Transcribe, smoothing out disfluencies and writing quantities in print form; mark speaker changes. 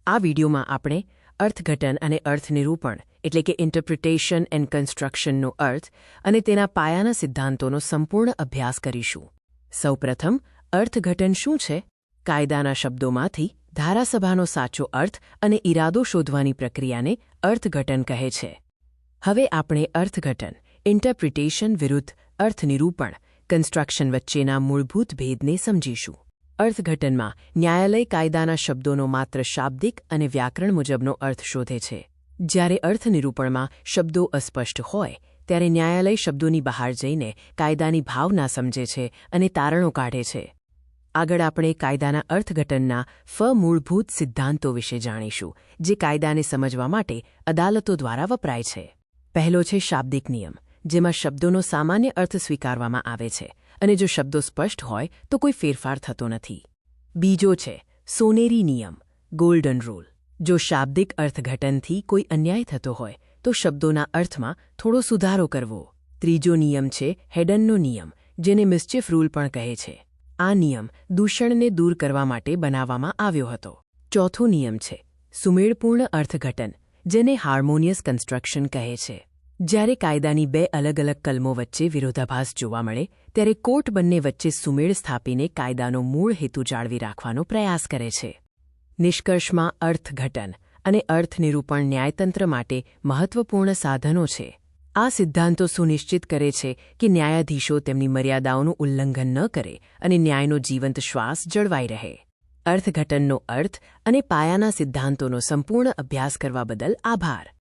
Speaker 1: આ વિડીયોમાં આપણે અર્થઘટન અને અર્થનિરૂપણ એટલે કે ઇન્ટરપ્રિટેશન એન્ડ કન્સ્ટ્રક્શનનો અર્થ અને તેના પાયાના સિદ્ધાંતોનો સંપૂર્ણ અભ્યાસ કરીશું. સૌપ્રથમ અર્થઘટન શું છે? કાયદાના શબ્દોમાંથી ધારાસભાનો સાચો અર્થ અને ઇરાદો શોધવાની પ્રક્રિયાને અર્થઘટન કહે છે. હવે આપણે અર્થઘટન, ઇન્ટરપ્રિટેશન વિરુદ્ધ અર્થનિરૂપણ, કન્સ્ટ્રક્શન વચ્ચેના મૂળભૂત ભેદને સમજીશું. અર્થઘટનમાં ન્યાયાલય કાયદાના શબ્દોનો માત્ર શાબ્દિક અને વ્યાકરણ મુજબનો અર્થ શોધે છે. જ્યારે અર્થનિરૂપણમાં શબ્દો અસ્પષ્ટ હોય ત્યારે ન્યાયાલય શબ્દોની બહાર જઈને કાયદાની ભાવના સમજે છે અને તારણો કાઢે છે. આગળ આપણે કાયદાના અર્થઘટનના મૂળભૂત સિદ્ધાંતો વિશે જાણીશું, જે કાયદાને સમજવા માટે અદાલતો દ્વારા વપરાય છે. પહેલો છે શાબ્દિક નિયમ, જેમાં શબ્દોનો સામાન્ય અર્થ સ્વીકારવામાં આવે છે અને જો શબ્દો સ્પષ્ટ હોય તો કોઈ ફેરફાર થતો નથી. બીજો છે સોનેરી નિયમ, ગોલ્ડન રૂલ. જો શાબ્દિક અર્થઘટનથી કોઈ અન્યાય થતો હોય તો શબ્દોના અર્થમાં થોડો સુધારો કરવો. ત્રીજો નિયમ છે હેડનનો નિયમ, જેને મિસ્ચીફ રૂલ પણ કહે છે. આ નિયમ દૂષણને દૂર કરવા માટે બનાવવામાં આવ્યો હતો. ચોથો નિયમ છે સુમેળપૂર્ણ અર્થઘટન, જેને હાર્મોનિયસ કન્સ્ટ્રક્શન કહે છે. જ્યારે કાયદાની બે અલગ અલગ કલમો વચ્ચે વિરોધાભાસ જોવા મળે ત્યારે કોર્ટ બંને વચ્ચે સુમેળ સ્થાપીને કાયદાનો મૂળ હેતુ જાળવી રાખવાનો પ્રયાસ કરે છે. નિષ્કર્ષમાં અર્થઘટન અને અર્થનિરૂપણ ન્યાયતંત્ર માટે મહત્વપૂર્ણ સાધનો છે. આ સિદ્ધાંતો સુનિશ્ચિત કરે છે કે ન્યાયાધીશો તેમની મર્યાદાઓનું ઉલ્લંઘન ન કરે અને ન્યાયનો જીવંત શ્વાસ જળવાઈ રહે. અર્થઘટનનો અર્થ અને પાયાના સિદ્ધાંતોનો સંપૂર્ણ અભ્યાસ કરવા બદલ આભાર.